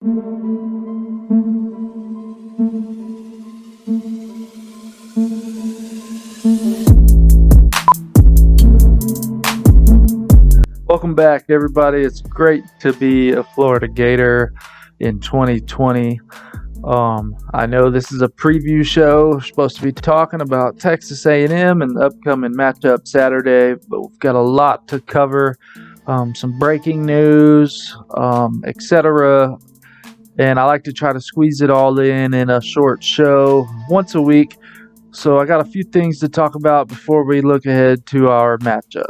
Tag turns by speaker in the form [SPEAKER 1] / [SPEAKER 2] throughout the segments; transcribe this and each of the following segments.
[SPEAKER 1] Welcome back, everybody. It's great to be a Florida Gator in 2020. I know this is a preview show. We're supposed to be talking about Texas A&M and the upcoming matchup Saturday, but we've got a lot to cover. Some breaking news, etc. And I like to try to squeeze it all in a short show once a week. So I got a few things to talk about before we look ahead to our matchup.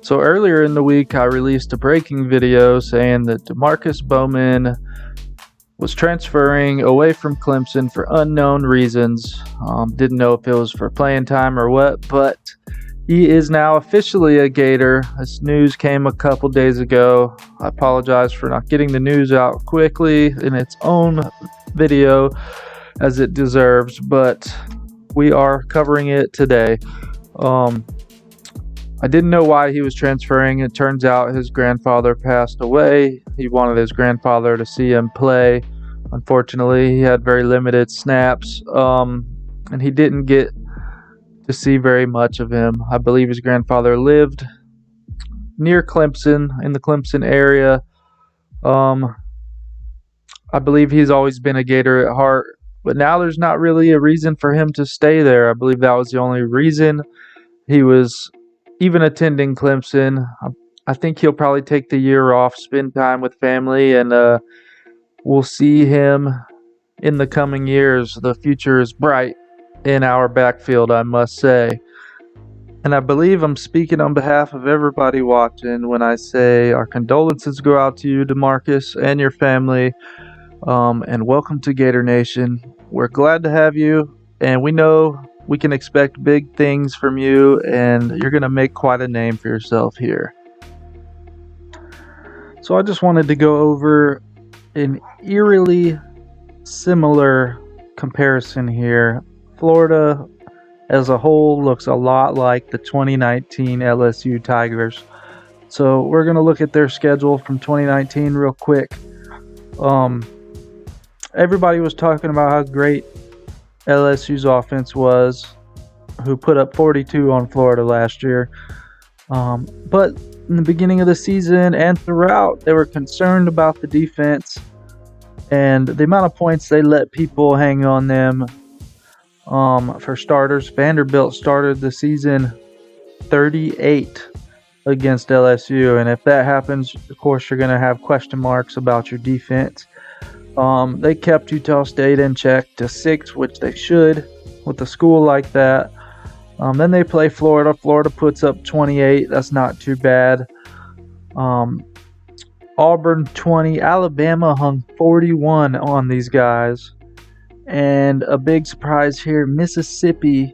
[SPEAKER 1] So earlier in the week, I released a breaking video saying that Demarcus Bowman was transferring away from Clemson for unknown reasons. Didn't know if it was for playing time or what, but he is now officially a Gator. This news came a couple days ago. I apologize for not getting the news out quickly in its own video as it deserves, but we are covering it today. I didn't know why he was transferring. It turns out his grandfather passed away. He wanted his grandfather to see him play. Unfortunately, he had very limited snaps, and he didn't get to see very much of him. I believe his grandfather lived near Clemson, in the Clemson area. I believe he's always been a Gator at heart, but now there's not really a reason for him to stay there. I believe that was the only reason he was even attending Clemson. I think he'll probably take the year off, spend time with family, and we'll see him in the coming years. The future is bright in our backfield, I must say. And I believe I'm speaking on behalf of everybody watching when I say our condolences go out to you, Demarcus, and your family, and welcome to Gator Nation. We're glad to have you, and we know we can expect big things from you, and you're going to make quite a name for yourself here. So I just wanted to go over an eerily similar comparison here. Florida as a whole looks a lot like the 2019 LSU Tigers. So we're going to look at their schedule from 2019 real quick. Everybody was talking about how great LSU's offense was, who put up 42 on Florida last year. But in the beginning of the season and throughout, they were concerned about the defense and the amount of points they let people hang on them. For starters, Vanderbilt started the season 38 against LSU, and if that happens, of course, you're going to have question marks about your defense. They kept Utah State in check to 6, which they should with a school like that. Then they play Florida. Florida puts up 28. That's not too bad. Auburn 20. Alabama hung 41 on these guys. And a big surprise here, Mississippi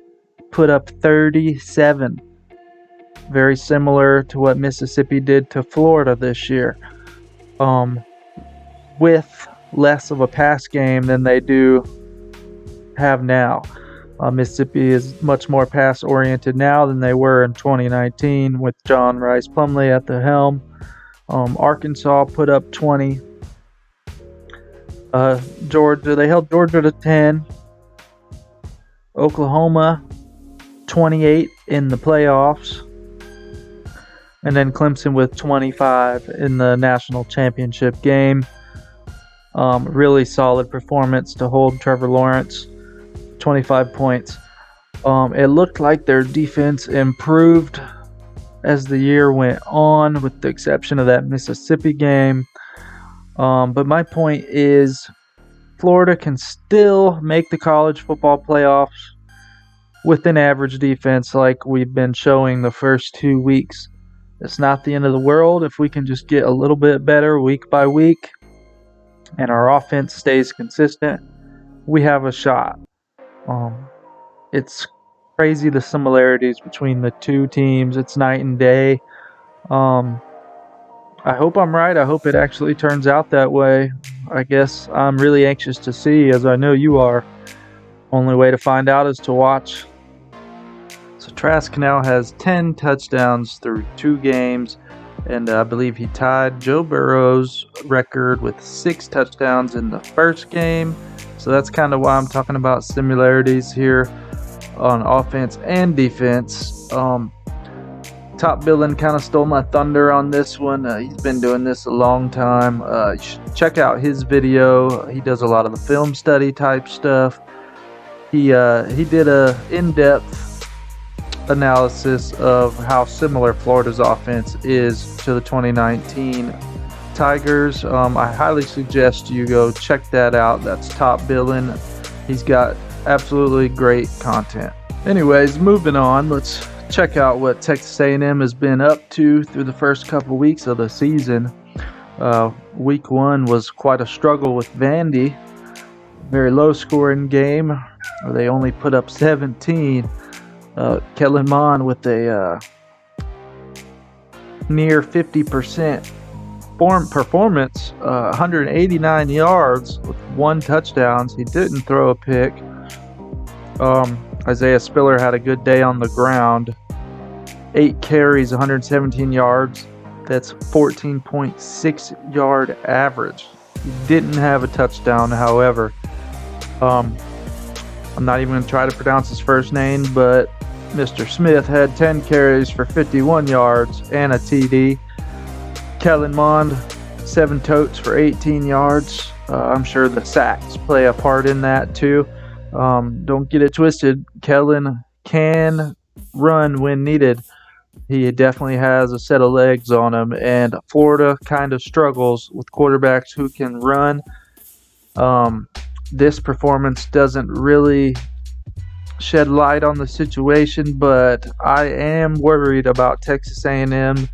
[SPEAKER 1] put up 37. Very similar to what Mississippi did to Florida this year. With less of a pass game than they do have now. Mississippi is much more pass oriented now than they were in 2019 with John Rice Plumlee at the helm. Arkansas put up 20. Georgia, they held Georgia to 10. Oklahoma 28 in the playoffs. And then Clemson with 25 in the national championship game. Really solid performance to hold Trevor Lawrence, 25 points. It looked like their defense improved as the year went on, with the exception of that Mississippi game. But my point is, Florida can still make the college football playoffs with an average defense like we've been showing the first 2 weeks. It's not the end of the world if we can just get a little bit better week by week and our offense stays consistent. We have a shot. It's crazy the similarities between the two teams. It's night and day. I hope I'm right. I hope it actually turns out that way. I guess I'm really anxious to see, as I know you are. Only way to find out is to watch. So Trask now has 10 touchdowns through 2 games. and I believe he tied Joe Burrow's record with 6 touchdowns in the first game. So that's kind of why I'm talking about similarities here on offense and defense. Top Billing kind of stole my thunder on this one. He's been doing this a long time. You should check out his video. He does a lot of the film study type stuff. He did a in-depth analysis of how similar Florida's offense is to the 2019 Tigers. I highly suggest you go check that out. That's Top Billing. He's got absolutely great content. Anyways, moving on, let's check out what Texas A&M has been up to through the first couple weeks of the season. Week 1 was quite a struggle with Vandy. Very low scoring game. They only put up 17. Kellen Mond with a near 50% performance, 189 yards with 1 touchdown. He didn't throw a pick. Isaiah Spiller had a good day on the ground. 8 carries, 117 yards. That's 14.6 yard average. He didn't have a touchdown, however. I'm not even going to try to pronounce his first name, but Mr. Smith had 10 carries for 51 yards and a TD. Kellen Mond, 7 totes for 18 yards. I'm sure the sacks play a part in that too. Don't get it twisted. Kellen can run when needed. He definitely has a set of legs on him, and Florida kind of struggles with quarterbacks who can run. This performance doesn't really shed light on the situation, but I am worried about Texas A&M.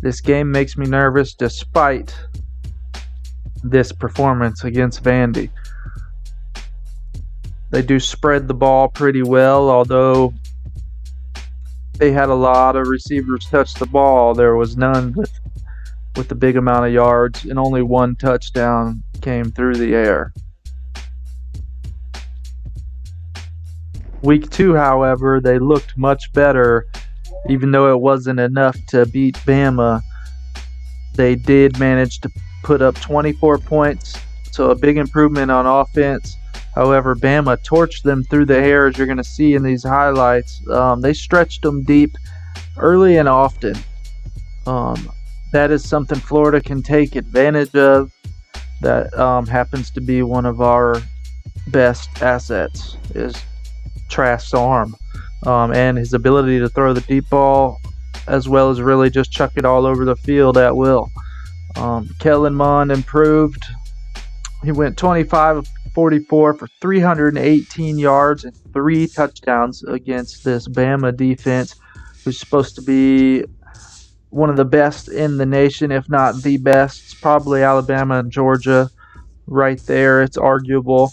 [SPEAKER 1] This game makes me nervous despite this performance against Vandy. They do spread the ball pretty well, although they had a lot of receivers touch the ball. There was none with a big amount of yards, and only 1 touchdown came through the air. Week 2, however, they looked much better. Even though it wasn't enough to beat Bama, they did manage to put up 24 points, so a big improvement on offense. However, Bama torched them through the air, as you're going to see in these highlights. They stretched them deep early and often. That is something Florida can take advantage of. That happens to be one of our best assets, is Trask's arm and his ability to throw the deep ball, as well as really just chuck it all over the field at will. Kellen Mond improved. He went 25 of 44 for 318 yards and 3 touchdowns against this Bama defense, who's supposed to be one of the best in the nation, if not the best. It's probably Alabama and Georgia right there. It's arguable.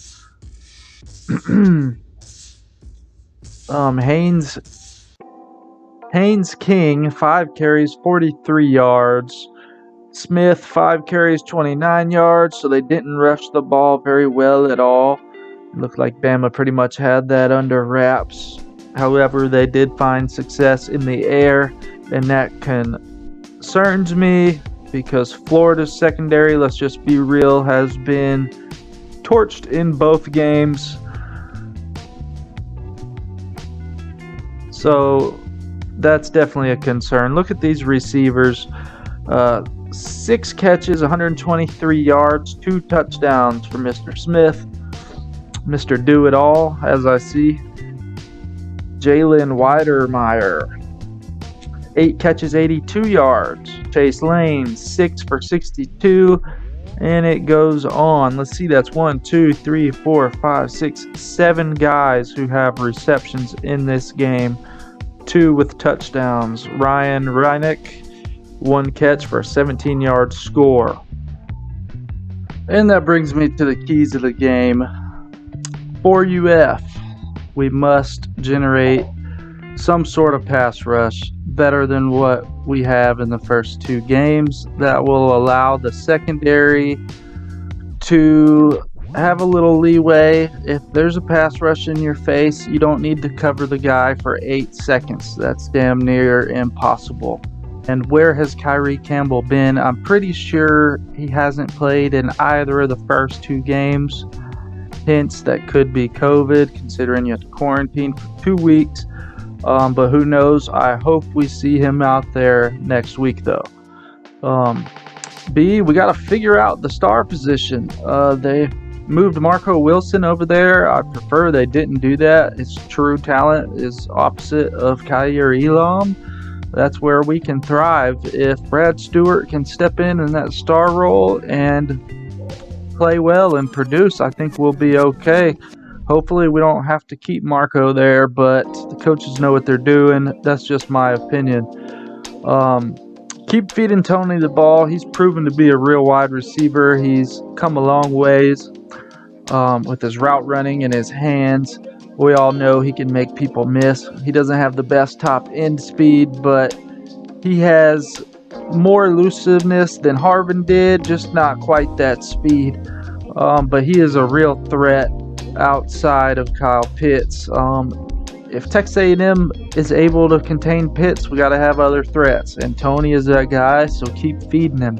[SPEAKER 1] Haynes King, 5 carries, 43 yards. Smith, 5 carries, 29 yards, so they didn't rush the ball very well at all. It looked like Bama pretty much had that under wraps. However, they did find success in the air, and that concerns me because Florida's secondary, let's just be real, has been torched in both games. So that's definitely a concern. Look at these receivers. 6 catches, 123 yards, 2 touchdowns for Mr. Smith. Mr. Do-It-All, as I see. Jalen Weidermeyer, 8 catches, 82 yards. Chase Lane, 6 for 62. And it goes on. Let's see, that's 1, 2, 3, 4, 5, 6, 7 guys who have receptions in this game. 2 with touchdowns. Ryan Reinick, 1 catch for a 17-yard score. And that brings me to the keys of the game. For UF, we must generate some sort of pass rush better than what we have in the first 2 games. That will allow the secondary to have a little leeway. If there's a pass rush in your face, you don't need to cover the guy for 8 seconds. That's damn near impossible. And where has Kyrie Campbell been? I'm pretty sure he hasn't played in either of the first 2 games. Hence, that could be COVID, considering you have to quarantine for 2 weeks. But who knows? I hope we see him out there next week, though. B, we got to figure out the star position. They moved Marco Wilson over there. I prefer they didn't do that. His true talent is opposite of Kyer Elam. That's where we can thrive. If Brad Stewart can step in that star role and play well and produce, I think we'll be okay. Hopefully we don't have to keep Marco there, but the coaches know what they're doing. That's just my opinion. Keep feeding Tony the ball. He's proven to be a real wide receiver. He's come a long ways with his route running and his hands. We all know he can make people miss. He doesn't have the best top end speed, but he has more elusiveness than Harvin did, just not quite that speed. But he is a real threat outside of Kyle Pitts. If Texas A&M is able to contain Pitts, we got to have other threats, and Tony is that guy, so keep feeding him.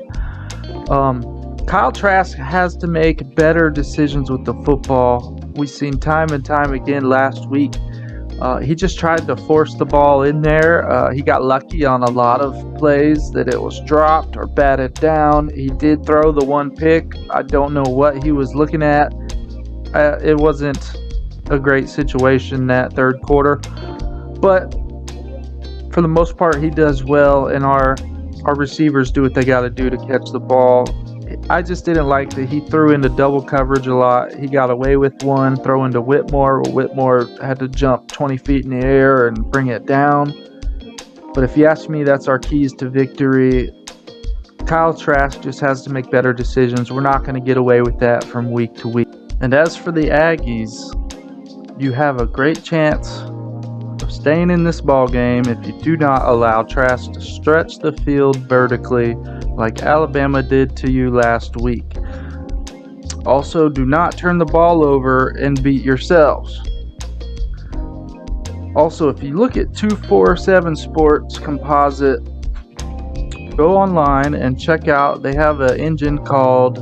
[SPEAKER 1] Kyle Trask has to make better decisions with the football. We've seen time and time again last week. He just tried to force the ball in there. He got lucky on a lot of plays that it was dropped or batted down. He did throw the 1 pick. I don't know what he was looking at. It wasn't a great situation that third quarter. But for the most part, he does well, and our receivers do what they got to do to catch the ball. I just didn't like that he threw into double coverage a lot. He got away with one, throw into Whitmore. Whitmore had to jump 20 feet in the air and bring it down. But if you ask me, that's our keys to victory. Kyle Trask just has to make better decisions. We're not going to get away with that from week to week. And as for the Aggies, you have a great chance of staying in this ball game if you do not allow Trask to stretch the field vertically like Alabama did to you last week. Also, do not turn the ball over and beat yourselves. Also, if you look at 247 Sports Composite, go online and check out, they have an engine called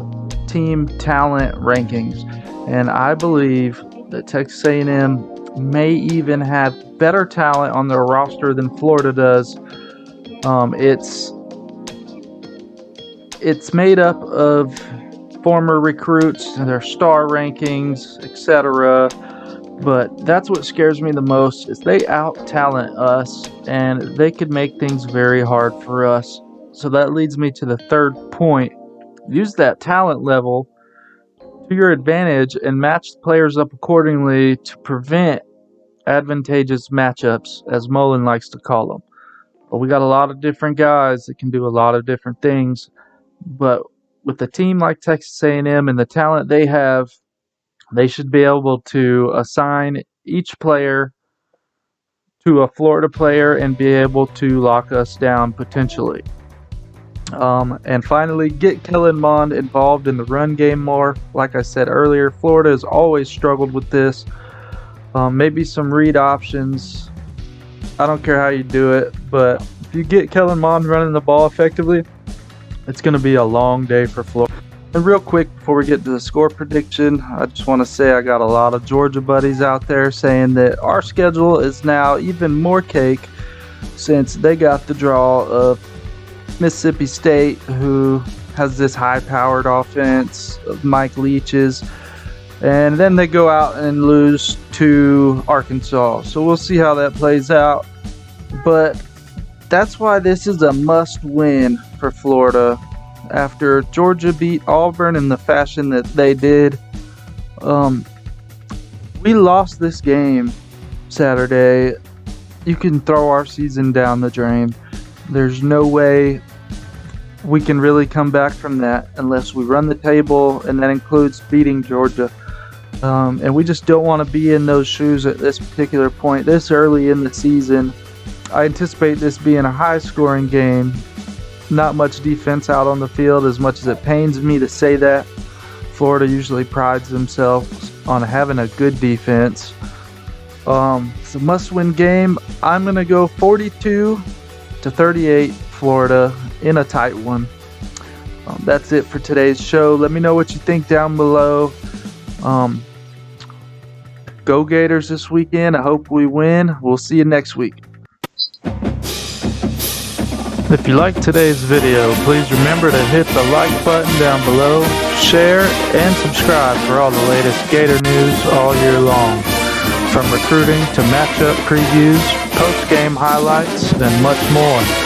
[SPEAKER 1] Team Talent Rankings. And I believe that Texas A&M may even have better talent on their roster than Florida does. It's made up of former recruits, their star rankings, etc. But that's what scares me the most, is they out-talent us, and they could make things very hard for us. So that leads me to the third point. Use that talent level to your advantage and match the players up accordingly to prevent advantageous matchups, as Mullen likes to call them. But we got a lot of different guys that can do a lot of different things. But with a team like Texas A&M and the talent they have, they should be able to assign each player to a Florida player and be able to lock us down potentially. And finally, get Kellen Mond involved in the run game more. Like I said earlier, Florida has always struggled with this. Maybe some read options. I don't care how you do it, but if you get Kellen Mond running the ball effectively, it's going to be a long day for Florida. And real quick, before we get to the score prediction, I just want to say I got a lot of Georgia buddies out there saying that our schedule is now even more cake since they got the draw of Mississippi State, who has this high-powered offense of Mike Leach's, and then they go out and lose to Arkansas. So we'll see how that plays out. But that's why this is a must-win for Florida. After Georgia beat Auburn in the fashion that they did, we lost this game Saturday. You can throw our season down the drain. There's no way we can really come back from that unless we run the table, and that includes beating Georgia. And we just don't want to be in those shoes at this particular point, this early in the season. I anticipate this being a high-scoring game. Not much defense out on the field, as much as it pains me to say that. Florida usually prides themselves on having a good defense. It's a must-win game. I'm going to go 42-38 Florida in a tight one. That's it for today's show. Let me know what you think down below. Go Gators this weekend. I hope we win. We'll see you next week. If you liked today's video, please remember to hit the like button down below, share, and subscribe for all the latest Gator news all year long. From recruiting to matchup previews, post-game highlights, and much more.